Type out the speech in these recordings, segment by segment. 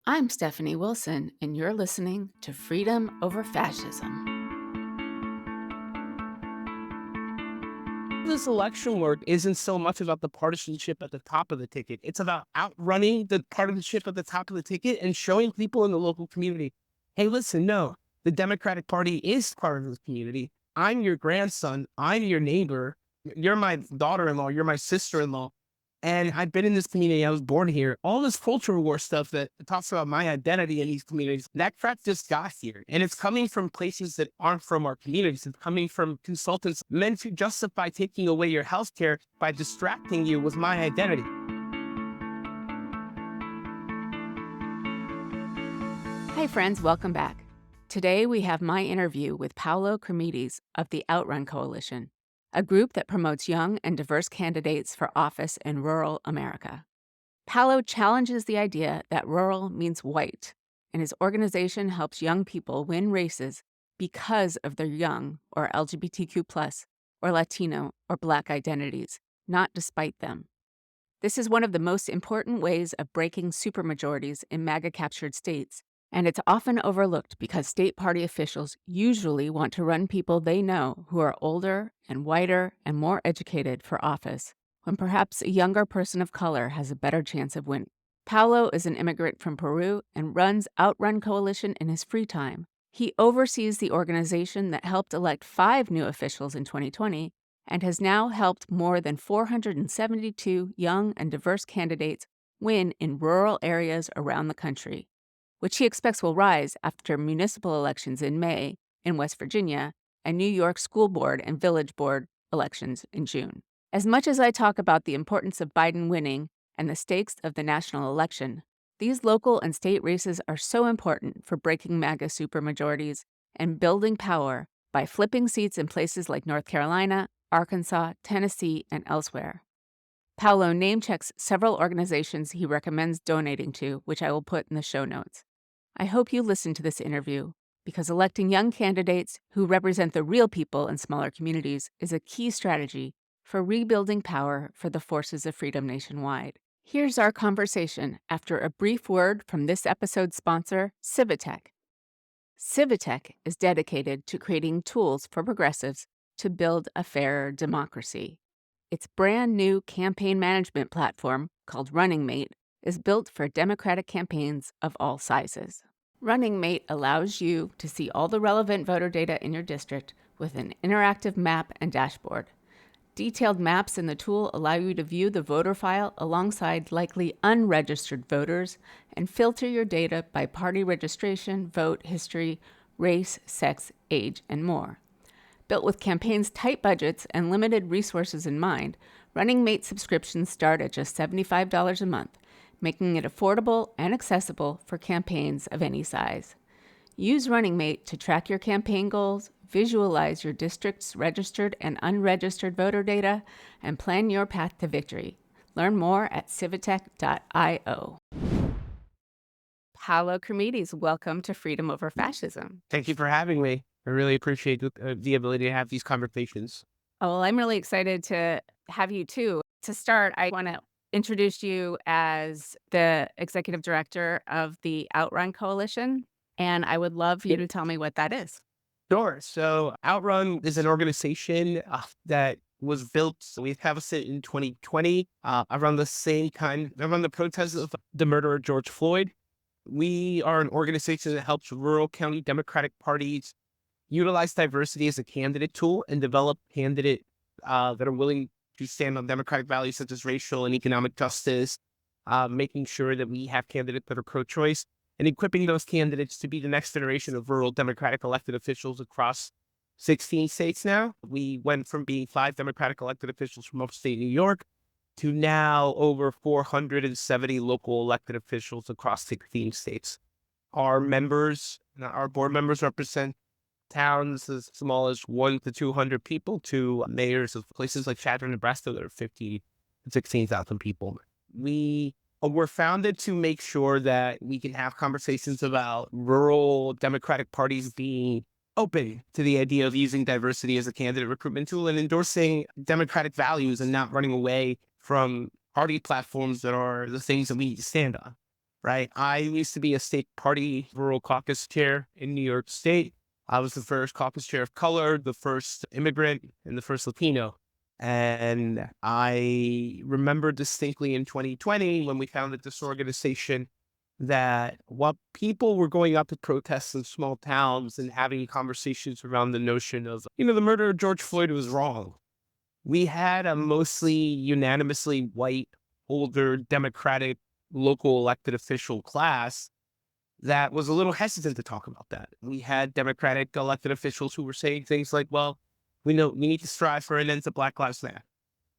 I'm Stephanie Wilson, and you're listening to Freedom Over Fascism. This election work isn't so much about the partisanship at the top of the ticket. It's about outrunning the partisanship at the top of the ticket and showing people in the local community, hey, listen, no, the Democratic Party is part of this community. I'm your grandson. I'm your neighbor. You're my daughter-in-law. You're my sister-in-law. And I've been in this community. I was born here. All this cultural war stuff that talks about my identity in these communities, that crap just got here. And it's coming from places that aren't from our communities. It's coming from consultants meant to justify taking away your health care by distracting you with my identity. Hi, friends, welcome back. Today we have my interview with Paolo Cremidis of the Outrun Coalition, a group that promotes young and diverse candidates for office in rural America. Paolo challenges the idea that rural means white, and his organization helps young people win races because of their young or LGBTQ or Latino or Black identities, not despite them. This is one of the most important ways of breaking supermajorities in MAGA-captured states, and it's often overlooked because state party officials usually want to run people they know who are older and whiter and more educated for office, when perhaps a younger person of color has a better chance of winning. Paolo is an immigrant from Peru and runs Outrun Coalition in his free time. He oversees the organization that helped elect 5 new officials in 2020 and has now helped more than 472 young and diverse candidates win in rural areas around the country, which he expects will rise after municipal elections in May in West Virginia and New York school board and village board elections in June. As much as I talk about the importance of Biden winning and the stakes of the national election, these local and state races are so important for breaking MAGA supermajorities and building power by flipping seats in places like North Carolina, Arkansas, Tennessee, and elsewhere. Paolo name-checks several organizations he recommends donating to, which I will put in the show notes. I hope you listen to this interview, because electing young candidates who represent the real people in smaller communities is a key strategy for rebuilding power for the forces of freedom nationwide. Here's our conversation after a brief word from this episode's sponsor, Civitech. Civitech is dedicated to creating tools for progressives to build a fairer democracy. Its brand new campaign management platform, called Running Mate, is built for Democratic campaigns of all sizes. Running Mate allows you to see all the relevant voter data in your district with an interactive map and dashboard. Detailed maps in the tool allow you to view the voter file alongside likely unregistered voters and filter your data by party registration, vote history, race, sex, age, and more. Built with campaigns' tight budgets and limited resources in mind, Running Mate subscriptions start at just $75 a month, making it affordable and accessible for campaigns of any size. Use Running Mate to track your campaign goals, visualize your district's registered and unregistered voter data, and plan your path to victory. Learn more at civitech.io. Paolo Cremidis, welcome to Freedom Over Fascism. Thank you for having me. I really appreciate the ability to have these conversations. Oh, well, I'm really excited to have you too. To start, I want to introduce you as the executive director of the Outrun Coalition, and I would love you to tell me what that is. Sure. So Outrun is an organization that was built, we established it in 2020, around the same time, around the protests of the murder of George Floyd. We are an organization that helps rural county Democratic parties utilize diversity as a candidate tool and develop candidates that are willing to stand on democratic values such as racial and economic justice, making sure that we have candidates that are pro-choice, and equipping those candidates to be the next generation of rural Democratic elected officials across 16 states now. We went from being 5 Democratic elected officials from upstate New York to now over 470 local elected officials across 16 states. Our board members represent towns as small as 1 to 200 people to mayors of places like Chadron, Nebraska that are 50 to 16,000 people. We were founded to make sure that we can have conversations about rural Democratic parties being open to the idea of using diversity as a candidate recruitment tool and endorsing democratic values and not running away from party platforms that are the things that we need to stand on. right? I used to be a state party rural caucus chair in New York State. I was the first caucus chair of color, the first immigrant, and the first Latino. And I remember distinctly in 2020 when we founded this organization that while people were going out to protests in small towns and having conversations around the notion of, the murder of George Floyd was wrong, we had a mostly unanimously white, older, Democratic, local elected official class that was a little hesitant to talk about that. We had Democratic elected officials who were saying things like, well, we know we need to strive for an end to Black Lives Matter.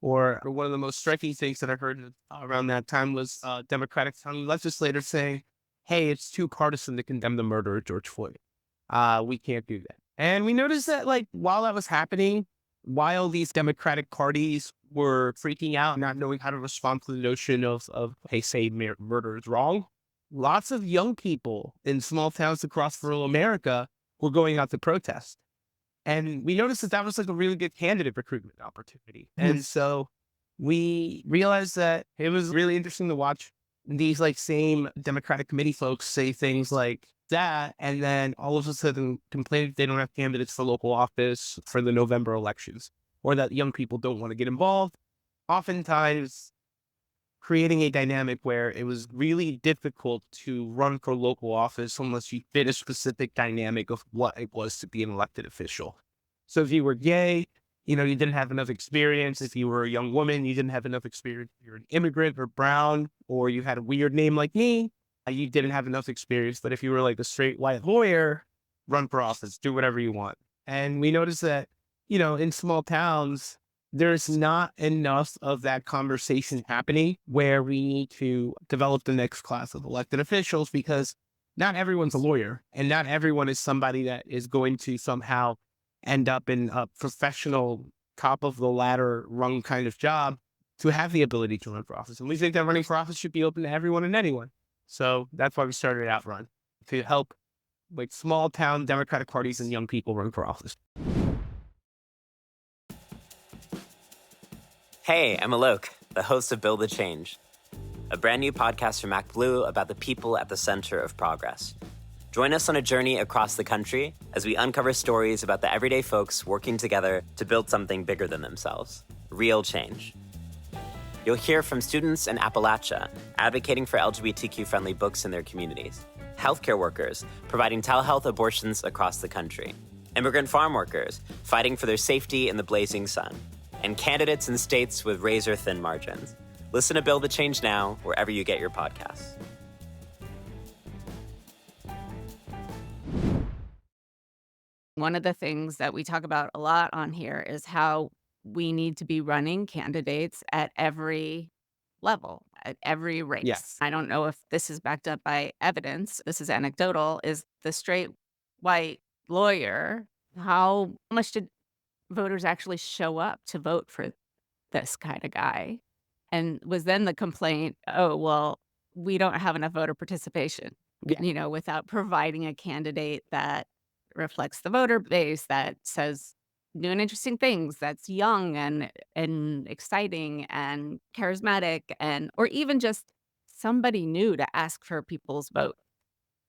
Or one of the most striking things that I heard around that time was Democratic county legislators saying, hey, it's too partisan to condemn the murder of George Floyd. We can't do that. And we noticed that, like, while that was happening, while these Democratic parties were freaking out, not knowing how to respond to the notion of hey, say murder is wrong, lots of young people in small towns across rural America were going out to protest. And we noticed that was like a really good candidate recruitment opportunity. And so we realized that it was really interesting to watch these like same Democratic committee folks say things like that, and then all of a sudden complain that they don't have candidates for local office for the November elections, or that young people don't want to get involved. Oftentimes creating a dynamic where it was really difficult to run for local office unless you fit a specific dynamic of what it was to be an elected official. So if you were gay, you didn't have enough experience. If you were a young woman, you didn't have enough experience. If you're an immigrant or brown, or you had a weird name like me, you didn't have enough experience. But if you were like a straight white lawyer, run for office, do whatever you want. And we noticed that, in small towns, there's not enough of that conversation happening where we need to develop the next class of elected officials, because not everyone's a lawyer and not everyone is somebody that is going to somehow end up in a professional top of the ladder rung kind of job to have the ability to run for office. And we think that running for office should be open to everyone and anyone. So that's why we started Outrun, to help like small town Democratic parties and young people run for office. Hey, I'm Alok, the host of Build a Change, a brand new podcast from MacBlue about the people at the center of progress. Join us on a journey across the country as we uncover stories about the everyday folks working together to build something bigger than themselves, real change. You'll hear from students in Appalachia advocating for LGBTQ-friendly books in their communities, healthcare workers providing telehealth abortions across the country, immigrant farm workers fighting for their safety in the blazing sun, and candidates in states with razor-thin margins. Listen to Build a Change now, wherever you get your podcasts. One of the things that we talk about a lot on here is how we need to be running candidates at every level, at every race. Yes. I don't know if this is backed up by evidence. This is anecdotal. Is the straight white lawyer, how much did voters actually show up to vote for this kind of guy? And was then the complaint, oh, well, we don't have enough voter participation, without providing a candidate that reflects the voter base, that says new and interesting things, that's young and exciting and charismatic, or even just somebody new to ask for people's vote.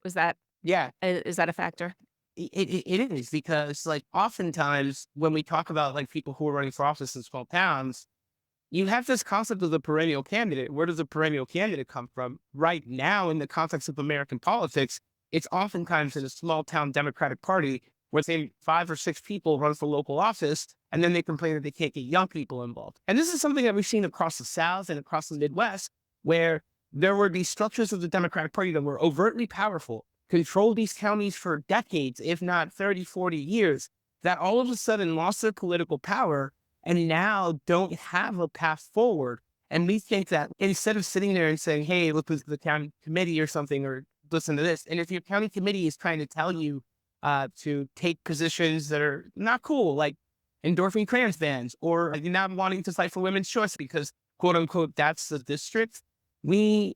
Is that a factor? It is, because like oftentimes when we talk about like people who are running for office in small towns, you have this concept of the perennial candidate. Where does the perennial candidate come from? Right now, in the context of American politics, it's oftentimes in a small town Democratic Party where say 5 or 6 people run for local office, and then they complain that they can't get young people involved. And this is something that we've seen across the South and across the Midwest, where there were these structures of the Democratic Party that were overtly powerful, controlled these counties for decades, if not 30, 40 years, that all of a sudden lost their political power and now don't have a path forward. And we think that instead of sitting there and saying, hey, look at the county committee or something, or listen to this. And if your county committee is trying to tell you to take positions that are not cool, like endorsing trans bans, or you're not wanting to fight for women's choice because, quote unquote, that's the district, we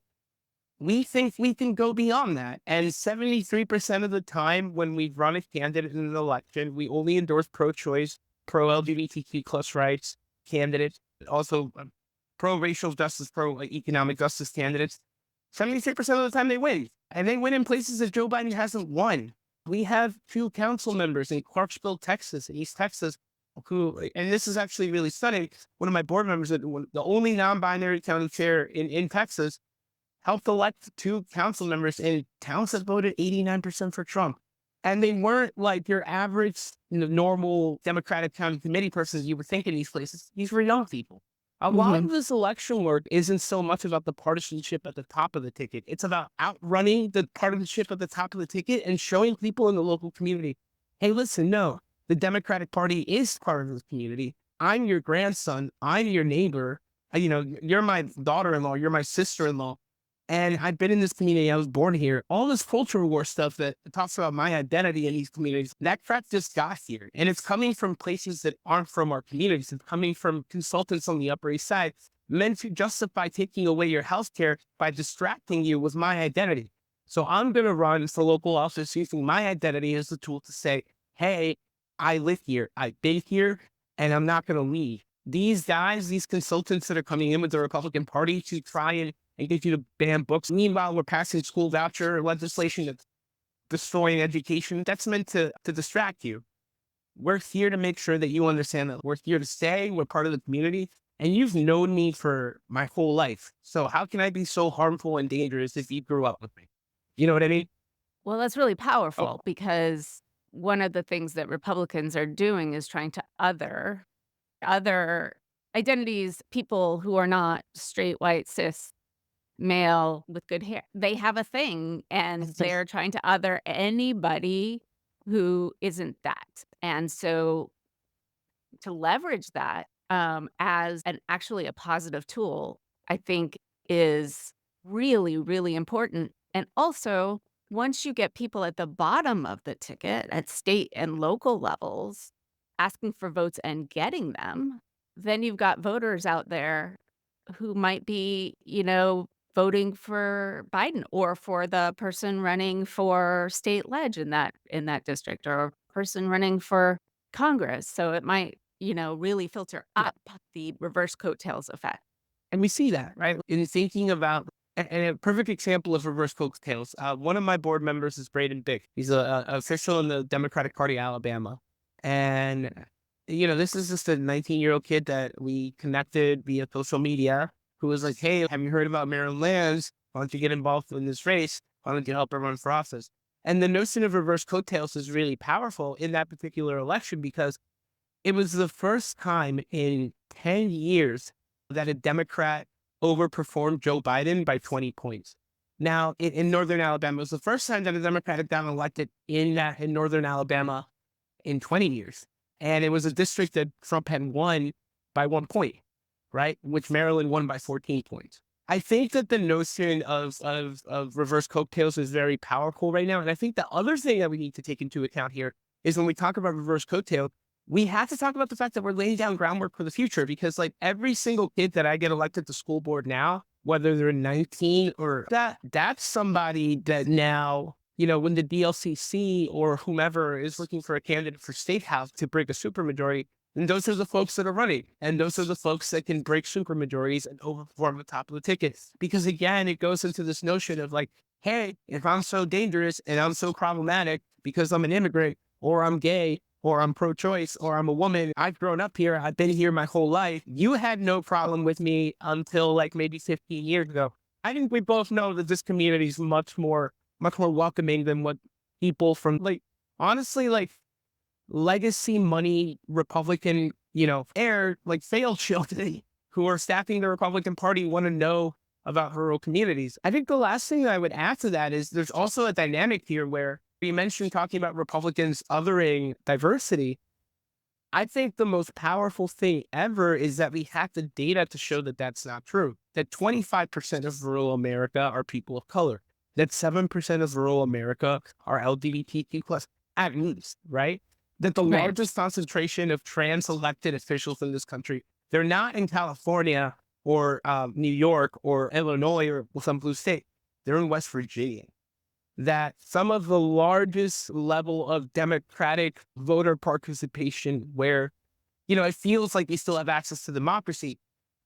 think we can go beyond that. And 73% of the time when we run a candidate in an election, we only endorse pro-choice, pro-LGBTQ plus rights candidates, also pro-racial justice, pro-economic justice candidates. 73% of the time they win. And they win in places that Joe Biden hasn't won. We have 2 council members in Clarksville, Texas, and East Texas, who, and this is actually really stunning, one of my board members, the only non-binary county chair in Texas, helped elect 2 council members in towns that voted 89% for Trump. And they weren't like your average, normal Democratic county committee person you would think in these places. These were young people. A lot of this election work isn't so much about the partisanship at the top of the ticket. It's about outrunning the partisanship at the top of the ticket and showing people in the local community, hey, listen, no, the Democratic Party is part of the community. I'm your grandson. I'm your neighbor. You're my daughter-in-law. You're my sister-in-law. And I've been in this community. I was born here. All this culture war stuff that talks about my identity in these communities, that crap just got here. And it's coming from places that aren't from our communities. It's coming from consultants on the Upper East Side meant to justify taking away your health care by distracting you with my identity. So I'm going to run for local office using my identity as a tool to say, hey, I live here. I've been here, and I'm not going to leave. These guys, these consultants that are coming in with the Republican Party to try and get you to ban books. Meanwhile, we're passing school voucher legislation that's destroying education. That's meant to distract you. We're here to make sure that you understand that we're here to stay. We're part of the community. And you've known me for my whole life. So how can I be so harmful and dangerous if you grew up with me? You know what I mean? Well, that's really powerful because one of the things that Republicans are doing is trying to other identities, people who are not straight, white, cis, male with good hair. They have a thing and they're trying to other anybody who isn't that. And so to leverage that as actually a positive tool, I think is really, really important. And also, once you get people at the bottom of the ticket at state and local levels asking for votes and getting them, then you've got voters out there who might be, voting for Biden or for the person running for state leg in that district or a person running for Congress. So it might, really filter up the reverse coattails effect. And we see that, right? In thinking about, and a perfect example of reverse coattails, one of my board members is Braden Bick. He's an official in the Democratic Party, Alabama. And, this is just a 19-year-old kid that we connected via social media who was like, hey, have you heard about Maryland lands? Why don't you get involved in this race? Why don't you help her run for office? And the notion of reverse coattails is really powerful in that particular election because it was the first time in 10 years that a Democrat overperformed Joe Biden by 20 points. Now, in northern Alabama, it was the first time that a Democrat had gotten elected in northern Alabama in 20 years. And it was a district that Trump had won by 1 point, right? Which Maryland won by 14 points. I think that the notion of reverse coattails is very powerful right now. And I think the other thing that we need to take into account here is when we talk about reverse coattail, we have to talk about the fact that we're laying down groundwork for the future because like every single kid that I get elected to school board now, whether they're 19 or that's somebody that now, when the DLCC or whomever is looking for a candidate for state house to break a supermajority, and those are the folks that are running. And those are the folks that can break supermajorities and overperform the top of the ticket. Because again, it goes into this notion of like, hey, if I'm so dangerous and I'm so problematic because I'm an immigrant or I'm gay or I'm pro-choice or I'm a woman, I've grown up here, I've been here my whole life. You had no problem with me until like maybe 15 years ago. I think we both know that this community is much more welcoming than what people from honestly, legacy money Republican, failed children who are staffing the Republican Party want to know about rural communities. I think the last thing I would add to that is there's also a dynamic here where you mentioned talking about Republicans othering diversity. I think the most powerful thing ever is that we have the data to show that that's not true. That 25% of rural America are people of color. That 7% of rural America are LGBTQ plus, at least, right? That the largest concentration of trans elected officials in this country, they're not in California or New York or Illinois or some blue state. They're in West Virginia. That some of the largest level of Democratic voter participation where, it feels like we still have access to democracy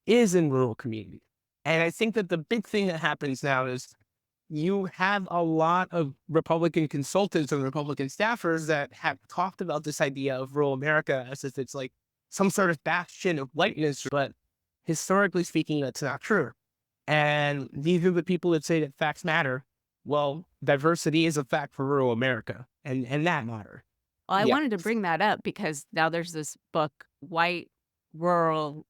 is in rural communities. And I think that the big thing that happens now is you have a lot of Republican consultants and Republican staffers that have talked about this idea of rural America as if it's like some sort of bastion of whiteness, but historically speaking, that's not true. And these are the people that say that facts matter. Well, diversity is a fact for rural America, and that matters. Well, I Yeah. wanted to bring that up because now there's this book, White Rural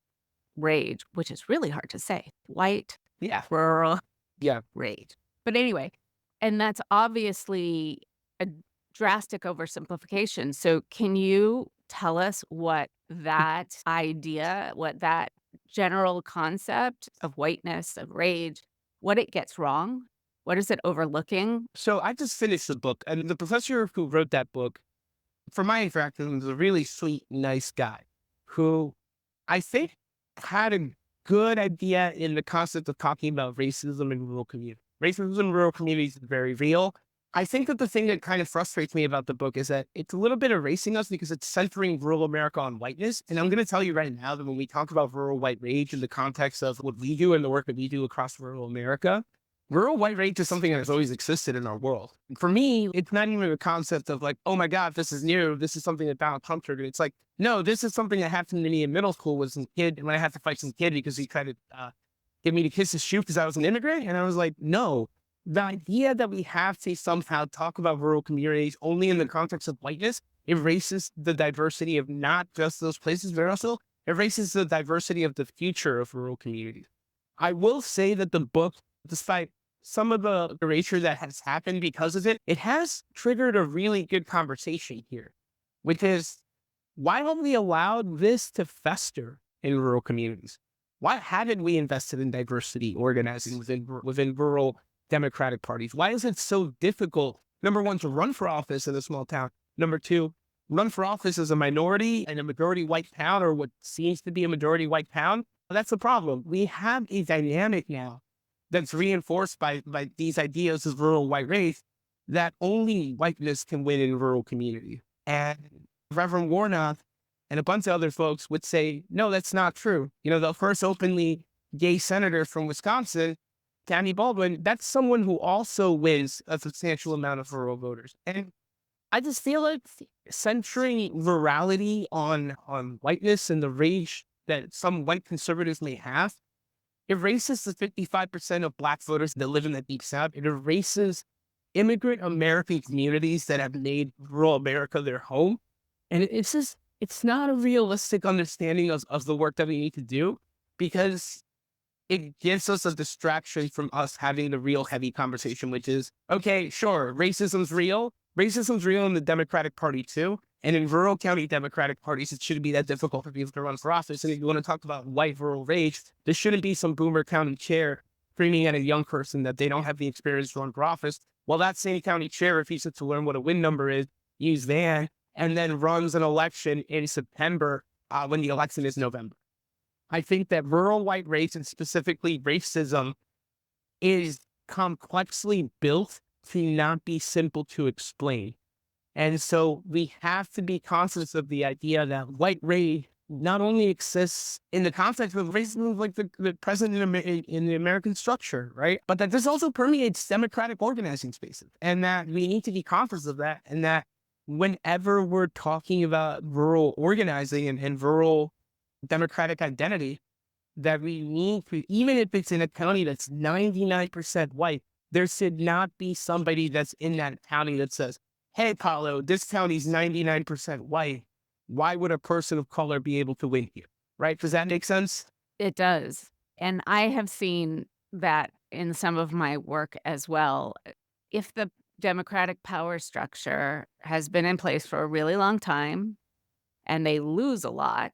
Rage, which is really hard to say. White Yeah. Rural Yeah. Rage. But anyway, and that's obviously a drastic oversimplification. So can you tell us what that idea, what that general concept of whiteness, of rage, what it gets wrong? What is it overlooking? So I just finished the book, and the professor who wrote that book, from my interaction, was a really sweet, nice guy who I think had a good idea in the concept of talking about racism in rural communities. Racism in rural communities is very real. I think that the thing that kind of frustrates me about the book is that it's a little bit erasing us because it's centering rural America on whiteness. And I'm going to tell you right now that when we talk about rural white rage in the context of what we do and the work that we do across rural America, rural white rage is something that has always existed in our world. For me, it's not even a concept of like, oh my God, this is new. This is something that Donald Trump triggered. It's like, no, this is something that happened to me in middle school as a kid. And when I had to fight some kid because he tried to get me to kiss his shoe because I was an immigrant. And I was like, no, the idea that we have to somehow talk about rural communities only in the context of whiteness erases the diversity of not just those places, but also erases the diversity of the future of rural communities. I will say that the book, despite some of the erasure that has happened because of it, it has triggered a really good conversation here, which is, why haven't we allowed this to fester in rural communities? Why haven't we invested in diversity organizing within rural Democratic parties? Why is it so difficult, number one, to run for office in a small town? Number two, run for office as a minority in a majority white town, or what seems to be a majority white town? Well, that's the problem. We have a dynamic now that's reinforced by these ideas of rural white race that only whiteness can win in rural community. And Reverend Warnock and a bunch of other folks would say, no, that's not true. You know, the first openly gay senator from Wisconsin, Tammy Baldwin, that's someone who also wins a substantial amount of rural voters. And I just feel like centering virality on whiteness and the rage that some white conservatives may have erases the 55% of Black voters that live in the Deep South. It erases immigrant American communities that have made rural America their home. And it's not a realistic understanding of the work that we need to do, because it gives us a distraction from us having the real heavy conversation, which is, okay, sure, racism's real. Racism's real in the Democratic Party too. And in rural county Democratic parties, it shouldn't be that difficult for people to run for office. And if you want to talk about white rural rage, there shouldn't be some boomer county chair screaming at a young person that they don't have the experience to run for office. Well, that same county chair refuses to learn what a win number is, use van, and then runs an election in September when the election is November. I think that rural white race, and specifically racism, is complexly built to not be simple to explain. And so we have to be conscious of the idea that white rage not only exists in the context of racism, like the present in the American structure, right? But that this also permeates democratic organizing spaces, and that we need to be conscious of that. And that whenever we're talking about rural organizing and rural democratic identity, that we need to, even if it's in a county that's 99% white, there should not be somebody that's in that county that says, hey, Paolo, this county's 99% white. Why would a person of color be able to win here? Right? Does that make sense? It does. And I have seen that in some of my work as well. If the democratic power structure has been in place for a really long time and they lose a lot,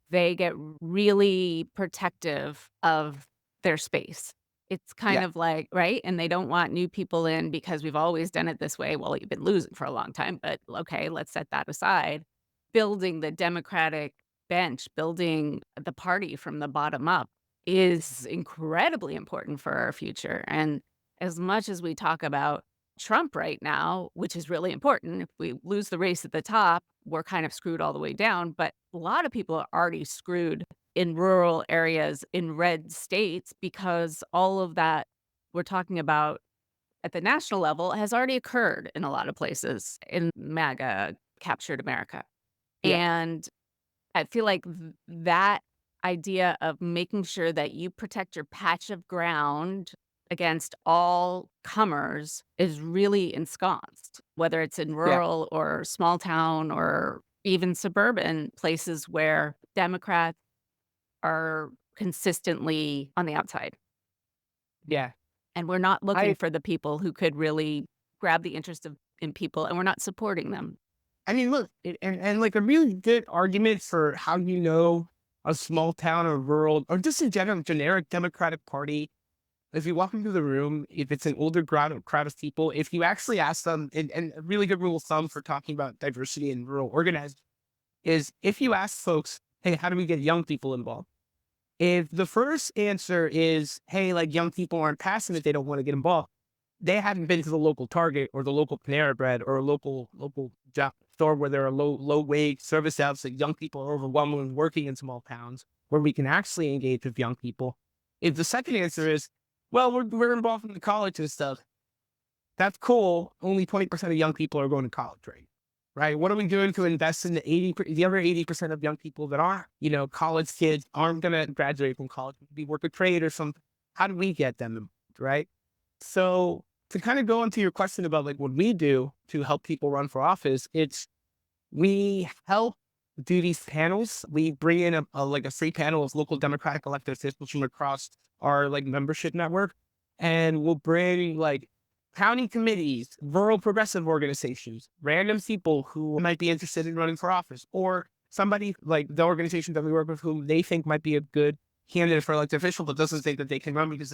they get really protective of their space. It's kind of like, right? And they don't want new people in because we've always done it this way. Well, you've been losing for a long time, but okay, let's set that aside. Building the Democratic bench, building the party from the bottom up is incredibly important for our future. And as much as we talk about Trump right now, which is really important, if we lose the race at the top, we're kind of screwed all the way down. But a lot of people are already screwed in rural areas in red states because all of that we're talking about at the national level has already occurred in a lot of places in MAGA captured America. Yeah. And I feel like that idea of making sure that you protect your patch of ground against all comers is really ensconced, whether it's in Yeah. rural or small town or even suburban places where Democrats are consistently on the outside. Yeah. And we're not looking I for the people who could really grab the interest of in people, and we're not supporting them. I mean, look, and like a really good argument for how you know a small town or rural or just in general generic Democratic Party. If you walk into the room, if it's an older crowd of people, if you actually ask them, and a really good rule of thumb for talking about diversity in rural organized is if you ask folks, hey, how do we get young people involved? If the first answer is, hey, like young people aren't passionate, they don't want to get involved, they haven't been to the local Target or the local Panera Bread or a local job store where there are low wage service jobs that young people are overwhelmingly working in small towns where we can actually engage with young people. If the second answer is, well, we're involved in the college and stuff, that's cool. Only 20% of young people are going to college, right? What are we doing to invest in the other 80% of young people that are, college kids aren't going to graduate from college, be work a trade or something? How do we get them, right? So to kind of go into your question about like what we do to help people run for office, it's we help do these panels. We bring in a free panel of local Democratic elected officials from across our like membership network, and we'll bring like county committees, rural progressive organizations, random people who might be interested in running for office, or somebody like the organization that we work with whom they think might be a good candidate for elected official, but doesn't think that they can run because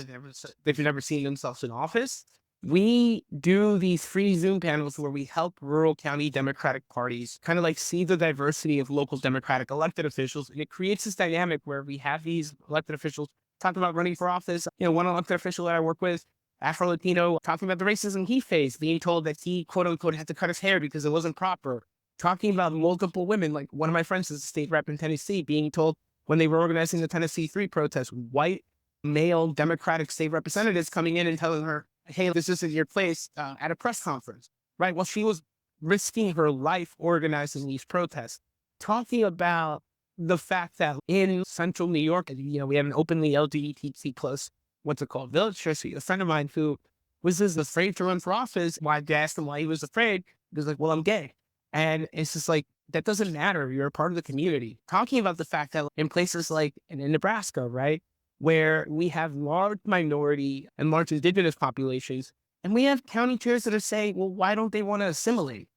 they've never seen themselves in office. We do these free Zoom panels where we help rural county Democratic parties kind of like see the diversity of local Democratic elected officials. And it creates this dynamic where we have these elected officials talking about running for office. One elected official that I work with, Afro-Latino, talking about the racism he faced, being told that he, quote unquote, had to cut his hair because it wasn't proper. Talking about multiple women, like one of my friends is a state rep in Tennessee, being told when they were organizing the Tennessee 3 protest, white male Democratic state representatives coming in and telling her, hey, this isn't your place at a press conference, right? Well, she was risking her life organizing these protests, talking about the fact that in central New York, we have an openly LGBTQ plus, village trustee, a friend of mine who was just afraid to run for office. Why I asked him why he was afraid. He was like, well, I'm gay. And it's just like, that doesn't matter. You're a part of the community. Talking about the fact that in places like in Nebraska, right, where we have large minority and large indigenous populations, and we have county chairs that are saying, well, why don't they want to assimilate,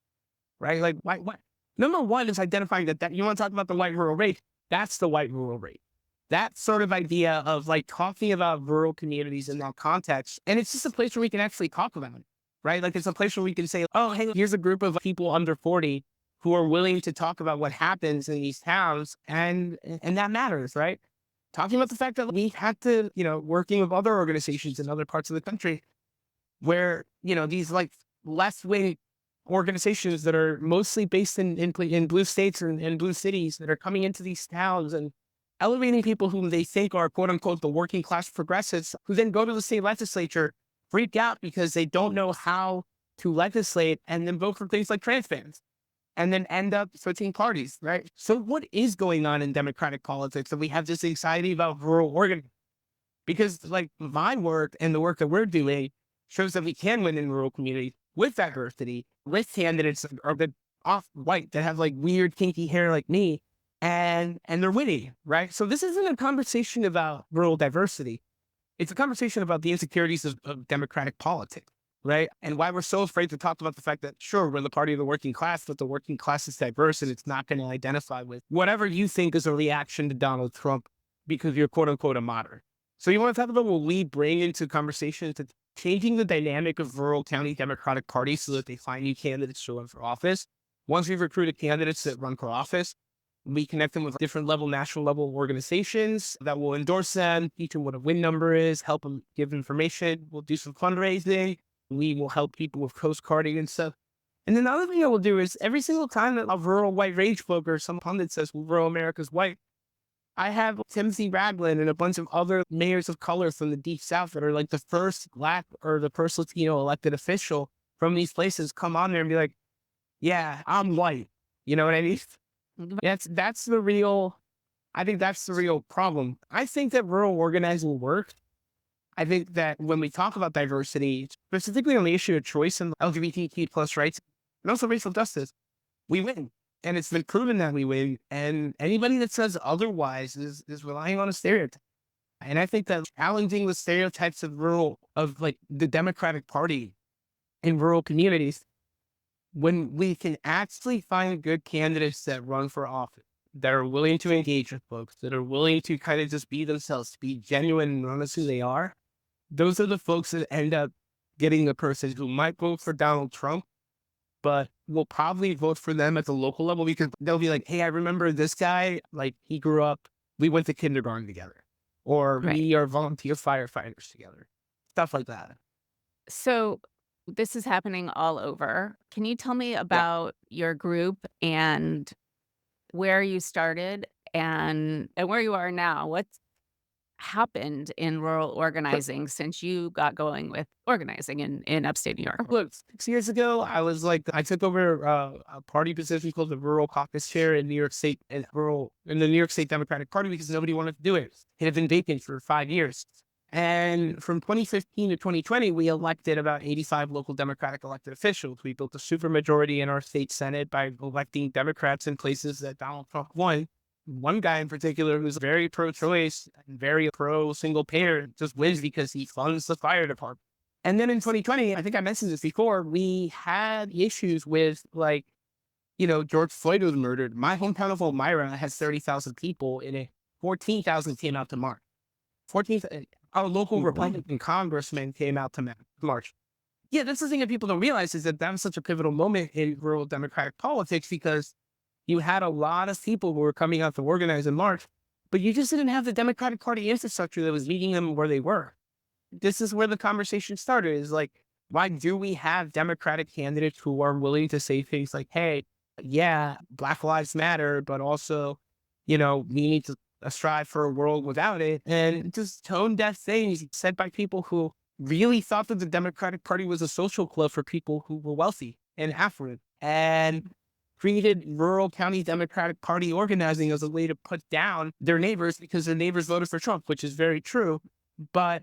right? Like, why? Number one is identifying that you want to talk about the white rural rate. That's the white rural rate. That sort of idea of like talking about rural communities in that context. And it's just a place where we can actually talk about it, right? Like it's a place where we can say, oh, hey, here's a group of people under 40 who are willing to talk about what happens in these towns. And that matters, right? Talking about the fact that we had to, working with other organizations in other parts of the country where, these like left-wing organizations that are mostly based in blue states and blue cities that are coming into these towns and elevating people whom they think are, quote unquote, the working class progressives, who then go to the state legislature, freak out because they don't know how to legislate, and then vote for things like trans fans, and then end up switching parties, right? So what is going on in Democratic politics that we have this anxiety about rural organizing? Because like my work and the work that we're doing shows that we can win in rural communities with diversity, with candidates that are off-white that have like weird kinky hair like me, and they're winning, right? So this isn't a conversation about rural diversity. It's a conversation about the insecurities of Democratic politics, right? And why we're so afraid to talk about the fact that, sure, we're the party of the working class, but the working class is diverse and it's not going to identify with whatever you think is a reaction to Donald Trump because you're, quote unquote, a moderate. So you want to talk about what we bring into conversation to changing the dynamic of rural county Democratic parties so that they find new candidates to run for office. Once we've recruited candidates that run for office, we connect them with different national level organizations that will endorse them, teach them what a win number is, help them give information. We'll do some fundraising. We will help people with postcarding and stuff. And then the other thing I will do is every single time that a rural white rage book or some pundit says, well, rural America's white, I have Timothy Ragland and a bunch of other mayors of color from the Deep South that are like the first Black or the first Latino elected official from these places come on there and be like, yeah, I'm white. You know what I mean? That's the real, I think that's the real problem. I think that rural organizing works. I think that when we talk about diversity, specifically on the issue of choice and LGBTQ plus rights, and also racial justice, we win. And it's been proven that we win. And anybody that says otherwise is relying on a stereotype. And I think that challenging the stereotypes of like the Democratic Party in rural communities, when we can actually find good candidates that run for office, that are willing to engage with folks, that are willing to kind of just be themselves, to be genuine and honest who they are, those are the folks that end up getting the person who might vote for Donald Trump, but will probably vote for them at the local level because they'll be like, hey, I remember this guy, like he grew up, we went to kindergarten together, or we are volunteer firefighters together, stuff like that. So this is happening all over. Can you tell me Yeah. about your group and where you started and where you are now? What's happened in rural organizing since you got going with organizing in upstate New York? Look, 6 years ago, I took over a party position called the Rural Caucus Chair in New York State in the New York State Democratic Party because nobody wanted to do it. It had been vacant for 5 years. And from 2015 to 2020, we elected about 85 local Democratic elected officials. We built a supermajority in our state Senate by electing Democrats in places that Donald Trump won. One guy in particular who's very pro-choice and very pro-single payer just wins because he funds the fire department. And then in 2020, I think I mentioned this before, we had issues with George Floyd was murdered. My hometown of Elmira has 30,000 people in it. 14,000 came out to march. Our local Republican congressman came out to march. Yeah, that's the thing that people don't realize is that was such a pivotal moment in rural Democratic politics because you had a lot of people who were coming out to organize and march, but you just didn't have the Democratic Party infrastructure that was meeting them where they were. This is where the conversation started, is like, why do we have Democratic candidates who are willing to say things like, hey, yeah, Black Lives Matter, but also, we need to strive for a world without it. And just tone-deaf things said by people who really thought that the Democratic Party was a social club for people who were wealthy and affluent, and created rural county Democratic Party organizing as a way to put down their neighbors because their neighbors voted for Trump, which is very true, but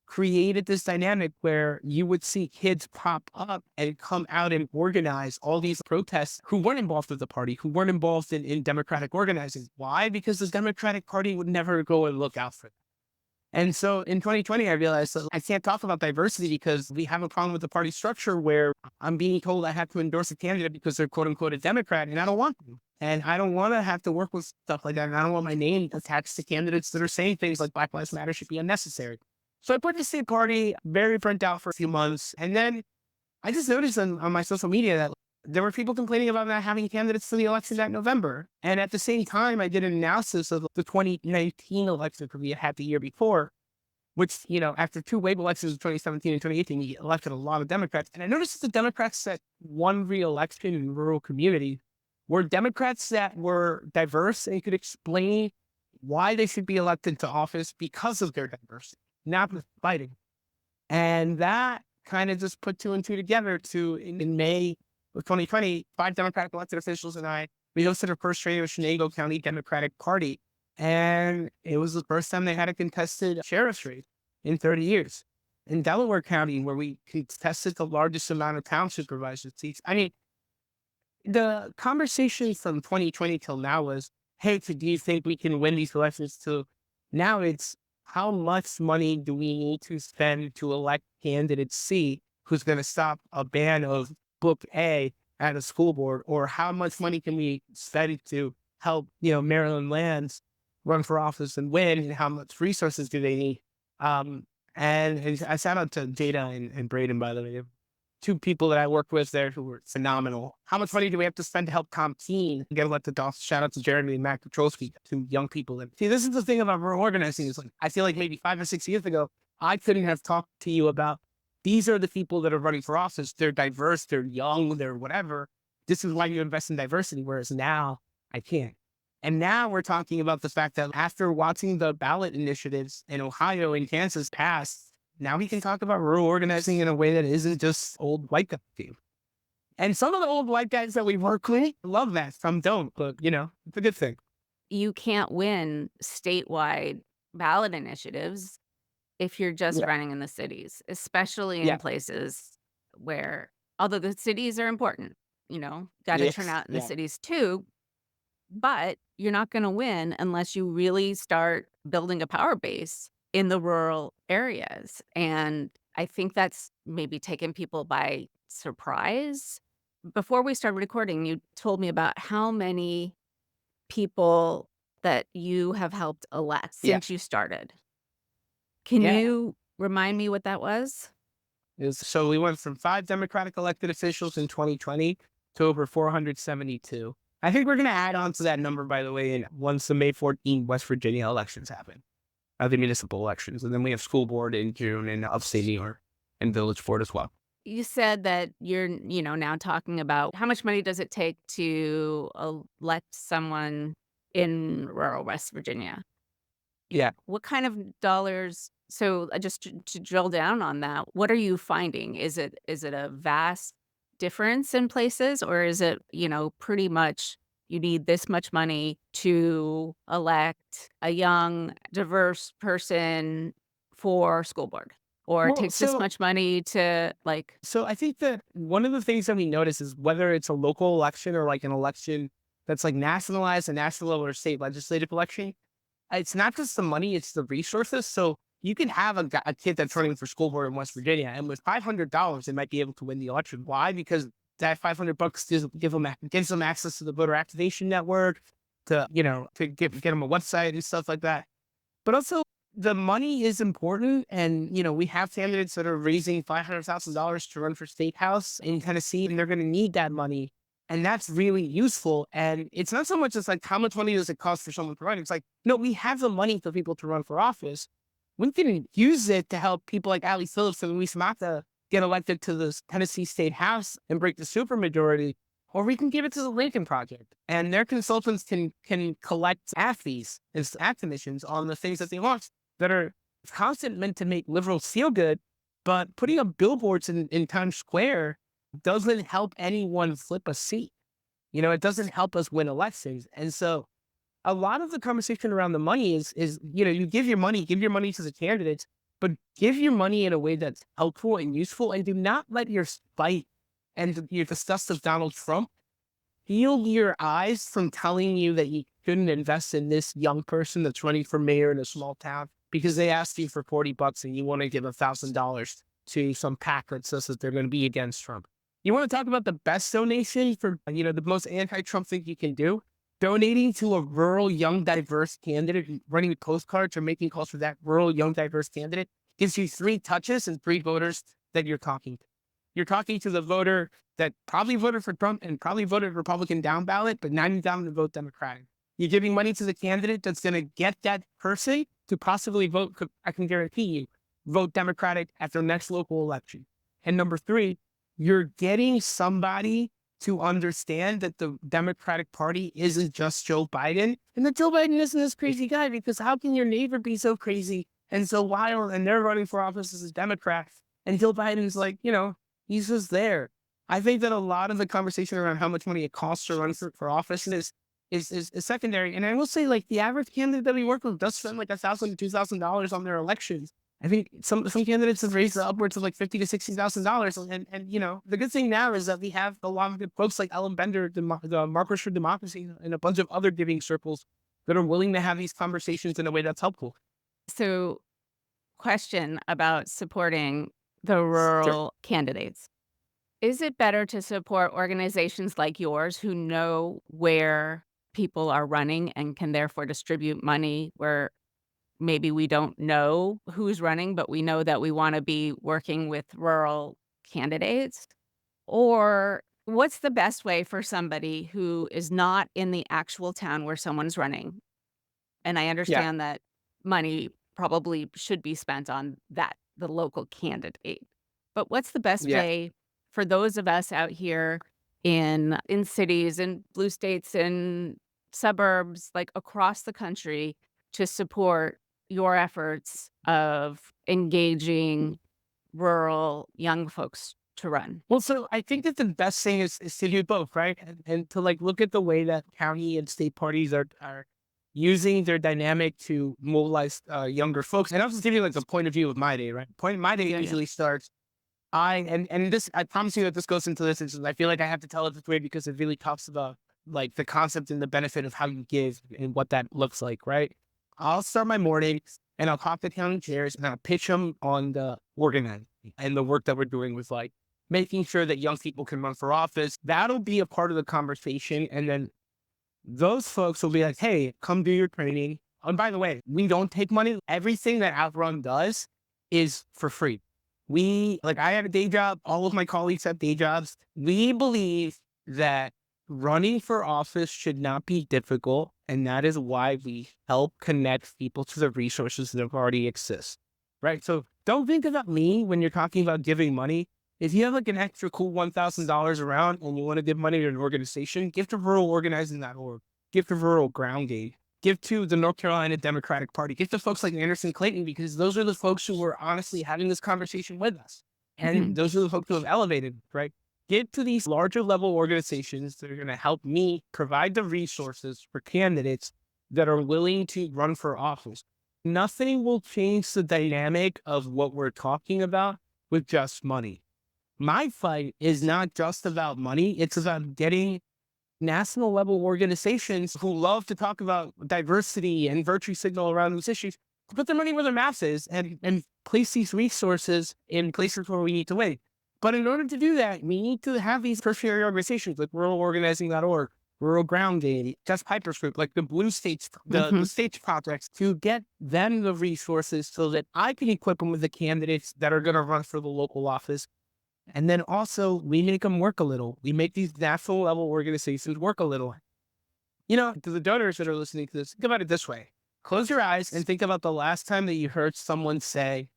created this dynamic where you would see kids pop up and come out and organize all these protests who weren't involved with the party, who weren't involved in Democratic organizing. Why? Because the Democratic Party would never go and look out for them. And so in 2020, I realized that I can't talk about diversity because we have a problem with the party structure where I'm being told I have to endorse a candidate because they're quote unquote a Democrat, and I don't want to. And I don't want to have to work with stuff like that. And I don't want my name attached to candidates that are saying things like Black Lives Matter should be unnecessary. So I put the state party very burnt out for a few months. And then I just noticed on my social media that there were people complaining about not having candidates for the election that November. And at the same time, I did an analysis of the 2019 election that we had the year before, which, after two wave elections in 2017 and 2018, we elected a lot of Democrats. And I noticed that the Democrats that won re-election in rural communities were Democrats that were diverse and could explain why they should be elected to office because of their diversity, not with fighting. And that kind of just put two and two together in May of 2020, 5 Democratic elected officials and we hosted our first Shenango County Democratic Party. And it was the first time they had a contested sheriff's race in 30 years. In Delaware County, where we contested the largest amount of town supervisor seats. I mean, the conversation from 2020 till now was, hey, do you think we can win these elections? To now it's, how much money do we need to spend to elect candidate C who's going to stop a ban of book A at a school board? Or how much money can we spend to help, Maryland Lands run for office and win, and how much resources do they need? And I shout out to Jada and Braden, by the way, 2 people that I worked with there who were phenomenal. How much money do we have to spend to help Comp Teen get elected? Shout out to Jeremy and Matt Petrosky, 2 young people. See, this is the thing about rural organizing. Is like, I feel like maybe 5 or 6 years ago, I couldn't have talked to you about, these are the people that are running for office. They're diverse, they're young, they're whatever. This is why you invest in diversity. Whereas now I can't. And now we're talking about the fact that after watching the ballot initiatives in Ohio and Kansas pass, now we can talk about rural organizing in a way that isn't just old white guy team. And some of the old white guys that we work with love that, some don't, but it's a good thing. You can't win statewide ballot initiatives if you're just Yeah. running in the cities, especially in Yeah. places where, although the cities are important, got to turn Yes. out in the Yeah. cities too, but you're not going to win unless you really start building a power base in the rural areas. And I think that's maybe taken people by surprise. Before we started recording, you told me about how many people that you have helped elect Yeah. since you started. Can Yeah. you remind me what that was? So we went from 5 Democratic elected officials in 2020 to over 472. I think we're going to add on to that number, by the way, once the May 14 West Virginia elections happen, the municipal elections. And then we have school board in June in upstate New York and village board as well. You said that you're, now talking about how much money does it take to elect someone in rural West Virginia? Yeah. What kind of dollars? So just to drill down on that, what are you finding? Is it a vast difference in places, or is it, pretty much you need this much money to elect a young, diverse person for school board? Or it Well, takes this much money to So I think that one of the things that we notice is whether it's a local election or like an election that's like nationalized, a national level or state legislative election, it's not just the money, it's the resources. So you can have a kid that's running for school board in West Virginia, and with $500, they might be able to win the election. Why? Because that $500 gives them access to the voter activation network, to get them a website and stuff like that. But also, the money is important, and we have candidates that are raising $500,000 to run for state house in Tennessee, and they're going to need that money. And that's really useful. And it's not so much as like, how much money does it cost for someone to run? It's like, no, we have the money for people to run for office. We can use it to help people like Ali Phillips and Luis Mata get elected to the Tennessee State House and break the supermajority. Or we can give it to the Lincoln Project, and their consultants can collect ad fees and ad commissions on the things that they want that are constant meant to make liberals feel good. But putting up billboards in Times Square doesn't help anyone flip a seat. It doesn't help us win elections. And so a lot of the conversation around the money is you give your money to the candidates, but give your money in a way that's helpful and useful, and do not let your spite and your disgust of Donald Trump shield your eyes from telling you that you shouldn't invest in this young person that's running for mayor in a small town because they asked you for $40 and you want to give $1,000 to some PAC that says that they're going to be against Trump. You want to talk about the best donation for, the most anti-Trump thing you can do? Donating to a rural, young, diverse candidate, running postcards or making calls for that rural, young, diverse candidate gives you 3 touches and 3 voters that you're talking to. You're talking to the voter that probably voted for Trump and probably voted Republican down ballot, but now you're down to vote Democratic. You're giving money to the candidate that's going to get that person to possibly vote, I can guarantee you, vote Democratic at their next local election. And number 3, you're getting somebody to understand that the Democratic Party isn't just Joe Biden, and that Joe Biden isn't this crazy guy, because how can your neighbor be so crazy and so wild, and they're running for office as a Democrat, and Joe Biden's like, he's just there. I think that a lot of the conversation around how much money it costs to run for office is secondary. And I will say, like, the average candidate that we work with does spend like $1,000 to $2,000 on their elections. I think some candidates have raised upwards of like $50,000 to $60,000. And the good thing now is that we have a lot of good folks like Ellen Bender, the Markers for Democracy, and a bunch of other giving circles that are willing to have these conversations in a way that's helpful. So, question about supporting the rural candidates. Is it better to support organizations like yours who know where people are running and can therefore distribute money where maybe we don't know who's running, but we know that we want to be working with rural candidates? Or what's the best way for somebody who is not in the actual town where someone's running? And I understand that money probably should be spent on the local candidate. But what's the best way for those of us out here in cities and blue states and suburbs, like across the country, to support your efforts of engaging rural young folks to run? Well, so I think that the best thing is to do both, right? And to like look at the way that county and state parties are using their dynamic to mobilize younger folks. And I'll just give you like the point of view of my day, right? Point of my day Yeah, yeah. usually starts. And this, I promise you that this goes into this. I feel like I have to tell it this way because it really talks about like the concept and the benefit of how you give and what that looks like, right? I'll start my morning and I'll talk to county chairs and I'll pitch them on the organizing and the work that we're doing with like making sure that young people can run for office. That'll be a part of the conversation. And then those folks will be like, hey, come do your training. And by the way, we don't take money. Everything that Outrun does is for free. I have a day job. All of my colleagues have day jobs. We believe that running for office should not be difficult. And that is why we help connect people to the resources that already exist, right? So don't think about me when you're talking about giving money. If you have like an extra cool $1,000 around and you want to give money to an organization, give to ruralorganizing.org, give to Rural Ground Game, give to the North Carolina Democratic Party, give to folks like Anderson Clayton, because those are the folks who were honestly having this conversation with us. And those are the folks who have elevated, right? Give to these larger level organizations that are going to help me provide the resources for candidates that are willing to run for office. Nothing will change the dynamic of what we're talking about with just money. My fight is not just about money. It's about getting national level organizations who love to talk about diversity and virtue signal around these issues to put their money where their mouth is and place these resources in places where we need to win. But in order to do that, we need to have these tertiary organizations like ruralorganizing.org, Rural Ground Game, Just Piper's Group, like the Blue States, the states projects, to get them the resources so that I can equip them with the candidates that are going to run for the local office. And then also we make them work a little. We make these national level organizations work a little. To the donors that are listening to this, think about it this way. Close your eyes and think about the last time that you heard someone say,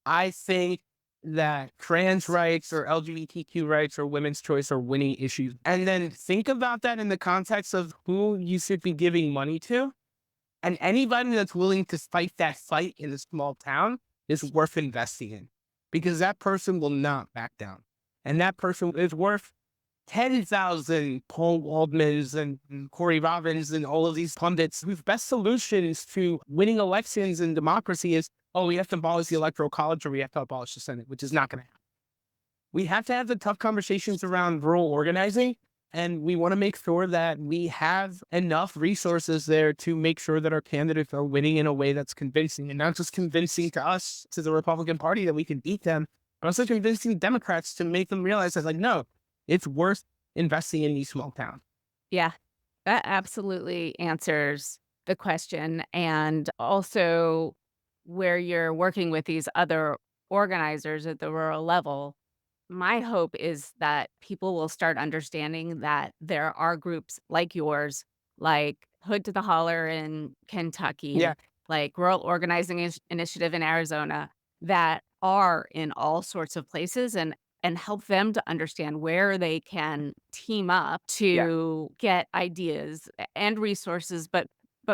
I think that trans rights or LGBTQ rights or women's choice are winning issues. And then think about that in the context of who you should be giving money to. And anybody that's willing to fight that fight in a small town is worth investing in, because that person will not back down. And that person is worth 10,000 Paul Waldmans and Corey Robbins and all of these pundits whose best solutions to winning elections and democracy is, we have to abolish the Electoral College or we have to abolish the Senate, which is not going to happen. We have to have the tough conversations around rural organizing, and we want to make sure that we have enough resources there to make sure that our candidates are winning in a way that's convincing, and not just convincing to us, to the Republican Party, that we can beat them, but also convincing Democrats to make them realize that, no, it's worth investing in these small towns. Yeah, that absolutely answers the question. And also, where you're working with these other organizers at the rural level, my hope is that people will start understanding that there are groups like yours, like Hood to the Holler in Kentucky, Yeah. like Rural Organizing Initiative in Arizona, that are in all sorts of places, and help them to understand where they can team up to get ideas and resources, but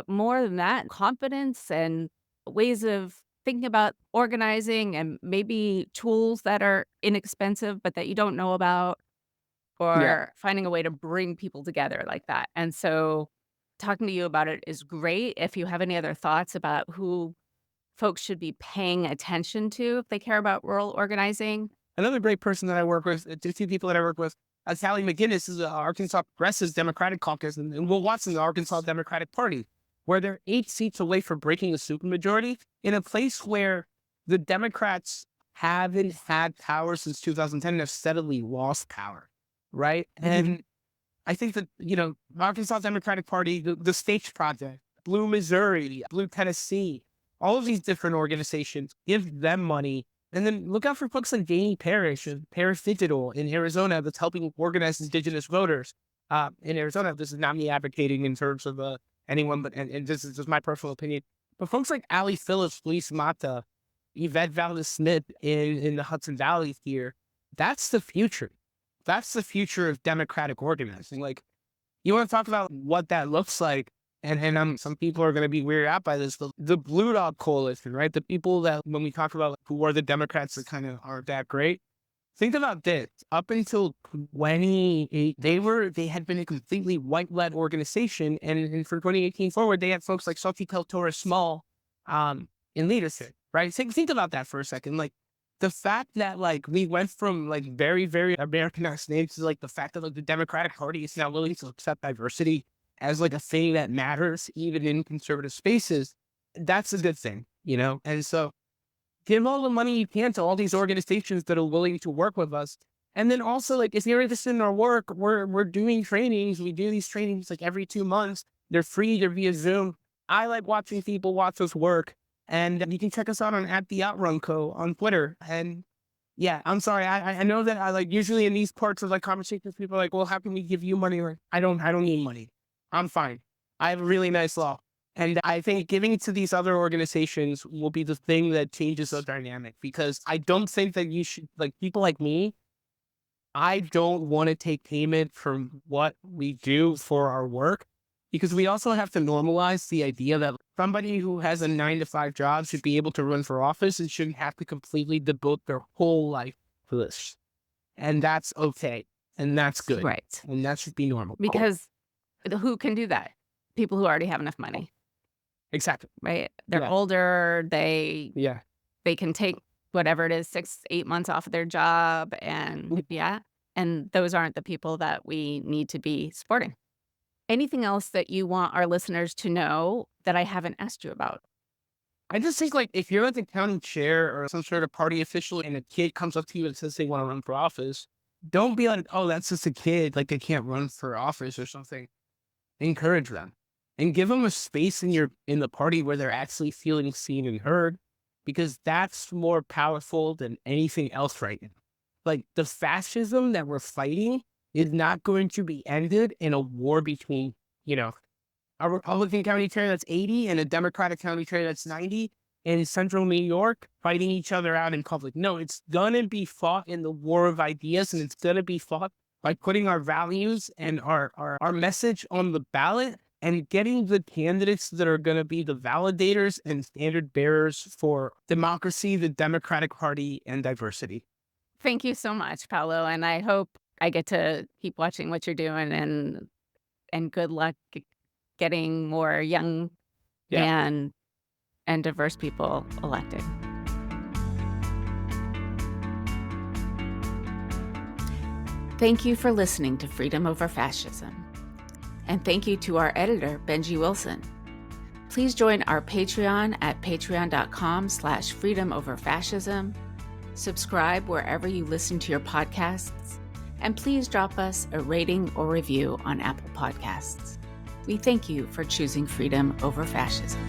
more than that, confidence and ways of thinking about organizing, and maybe tools that are inexpensive but that you don't know about, or finding a way to bring people together like that. And so talking to you about it is great. If you have any other thoughts about who folks should be paying attention to if they care about rural organizing. Another great person that I work with, the two people that I work with, Sally McGinnis is the Arkansas Progressive Democratic Caucus, and Will Watson, the Arkansas Democratic Party, where they're 8 seats away from breaking the supermajority in a place where the Democrats haven't had power since 2010 and have steadily lost power, right? And I think that, Arkansas Democratic Party, the States Project, Blue Missouri, Blue Tennessee, all of these different organizations, give them money. And then look out for folks like Danny Parrish and Parrish Digital in Arizona that's helping organize indigenous voters. In Arizona, this is not me advocating in terms of anyone, but and this is just my personal opinion. But folks like Allie Phillips, Felice Mata, Yvette Valdez-Smith in the Hudson Valley here, that's the future. That's the future of democratic organizing. Like, You want to talk about what that looks like? And some people are going to be weirded out by this. The Blue Dog Coalition, right? The people that, when we talk about who are the Democrats that kind of aren't that great, think about this. Up until 2018, they had been a completely white-led organization. And for 2018 forward, they had folks like Sophie Peltora-Small in leadership, right? Think about that for a second. Like, the fact that, like, we went from, like, very, very Americanized names to, like, the fact that, like, the Democratic Party is now willing to accept diversity as, like, a thing that matters, even in conservative spaces, that's a good thing, And so give all the money you can to all these organizations that are willing to work with us. And then also, like, if you're interested in our work, we're doing trainings. We do these trainings, like, every 2 months. They're free. They're via Zoom. I like watching people watch us work. And you can check us out on @theOutrunCo on Twitter. And yeah, I'm sorry. I know that I like usually in these parts of like conversations, people are like, well, how can we give you money? Or I don't need money. I'm fine. I have a really nice law. And I think giving it to these other organizations will be the thing that changes the dynamic, because I don't think that you should, like, people like me, I don't want to take payment from what we do for our work, because we also have to normalize the idea that somebody who has a 9-to-5 job should be able to run for office and shouldn't have to completely devote their whole life to this. And that's okay. And that's good. Right. And that should be normal. Because who can do that? People who already have enough money. Exactly. Right? They're older. They can take whatever it is, 6-8 months off of their job. And and those aren't the people that we need to be supporting. Anything else that you want our listeners to know that I haven't asked you about? I just think, like, if you're like the county chair or some sort of party official and a kid comes up to you and says they want to run for office, don't be like, oh, that's just a kid, like they can't run for office or something. Encourage them and give them a space in the party where they're actually feeling seen and heard, because that's more powerful than anything else right now. Like, the fascism that we're fighting is not going to be ended in a war between, a Republican county chair that's 80 and a Democratic county chair that's 90 in central New York fighting each other out in public. No, it's going to be fought in the war of ideas, and it's going to be fought by putting our values and our message on the ballot and getting the candidates that are going to be the validators and standard bearers for democracy, the Democratic Party, and diversity. Thank you so much, Paolo. And I hope I get to keep watching what you're doing, and good luck getting more young and diverse people elected. Thank you for listening to Freedom Over Fascism. And thank you to our editor, Benji Wilson. Please join our Patreon at patreon.com/freedomoverfascism. Subscribe wherever you listen to your podcasts. And please drop us a rating or review on Apple Podcasts. We thank you for choosing freedom over fascism.